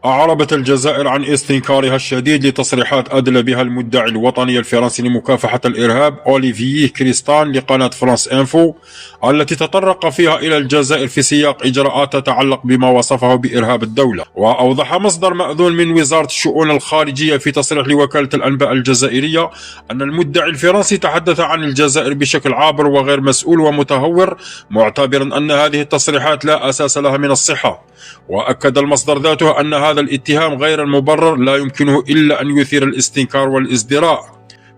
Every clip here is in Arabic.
أعربت الجزائر عن استنكارها الشديد لتصريحات أدلى بها المدعي الوطني الفرنسي لمكافحة الإرهاب أوليفييه كريستان لقناة فرانس إنفو، التي تطرق فيها إلى الجزائر في سياق إجراءات تتعلق بما وصفه بإرهاب الدولة. وأوضح مصدر مأذون من وزارة الشؤون الخارجية في تصريح لوكالة الأنباء الجزائرية أن المدعي الفرنسي تحدث عن الجزائر بشكل عابر وغير مسؤول ومتهور، معتبرا أن هذه التصريحات لا أساس لها من الصحة. وأكد المصدر ذاته أن هذا الاتهام غير المبرر لا يمكنه إلا أن يثير الاستنكار والازدراء،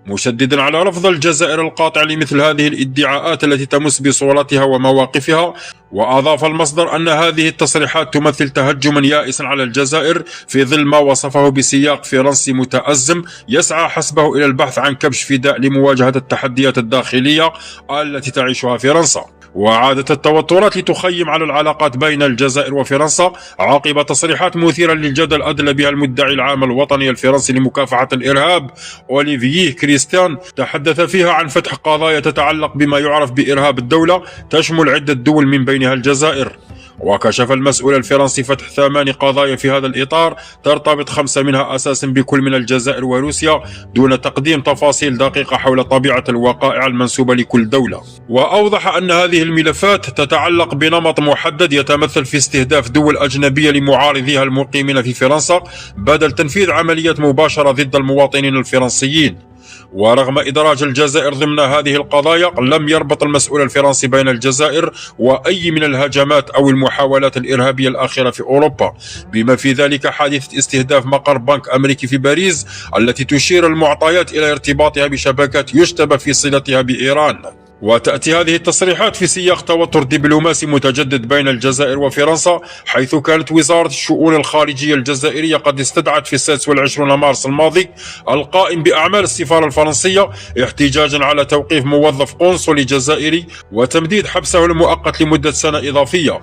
مشددا على رفض الجزائر القاطع لمثل هذه الادعاءات التي تمس بصورتها ومواقفها. وأضاف المصدر أن هذه التصريحات تمثل تهجما يائسا على الجزائر في ظل ما وصفه بسياق فرنسي متأزم يسعى حسبه إلى البحث عن كبش فداء لمواجهة التحديات الداخلية التي تعيشها فرنسا. وعادت التوترات لتخيم على العلاقات بين الجزائر وفرنسا عقب تصريحات مثيرة للجدل أدلى بها المدعي العام الوطني الفرنسي لمكافحة الإرهاب أوليفييه كريستيان، تحدث فيها عن فتح قضايا تتعلق بما يعرف بإرهاب الدولة تشمل عدة دول من بينها الجزائر. وكشف المسؤول الفرنسي فتح 8 قضايا في هذا الإطار، ترتبط 5 منها أساسا بكل من الجزائر وروسيا، دون تقديم تفاصيل دقيقة حول طبيعة الوقائع المنسوبة لكل دولة. وأوضح أن هذه الملفات تتعلق بنمط محدد يتمثل في استهداف دول أجنبية لمعارضيها المقيمين في فرنسا بدل تنفيذ عمليات مباشرة ضد المواطنين الفرنسيين. ورغم إدراج الجزائر ضمن هذه القضايا، لم يربط المسؤول الفرنسي بين الجزائر وأي من الهجمات أو المحاولات الإرهابية الأخيرة في أوروبا، بما في ذلك حادثة استهداف مقر بنك أمريكي في باريس التي تشير المعطيات إلى ارتباطها بشبكات يشتبه في صلتها بإيران. وتأتي هذه التصريحات في سياق توتر دبلوماسي متجدد بين الجزائر وفرنسا، حيث كانت وزارة الشؤون الخارجية الجزائرية قد استدعت في 26 مارس الماضي القائم بأعمال السفارة الفرنسية احتجاجا على توقيف موظف قنصلي جزائري وتمديد حبسه المؤقت لمدة سنة إضافية.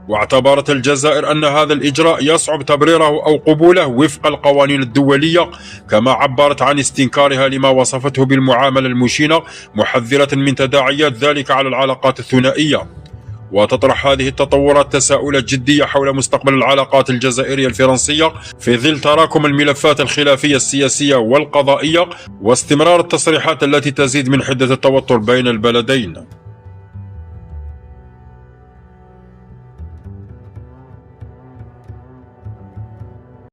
واعتبرت الجزائر أن هذا الإجراء يصعب تبريره أو قبوله وفق القوانين الدولية، كما عبرت عن استنكارها لما وصفته بالمعاملة المشينة، محذرة من تداعيات ذلك على العلاقات الثنائية. وتطرح هذه التطورات تساؤلات جدية حول مستقبل العلاقات الجزائرية الفرنسية في ظل تراكم الملفات الخلافية السياسية والقضائية واستمرار التصريحات التي تزيد من حدة التوتر بين البلدين.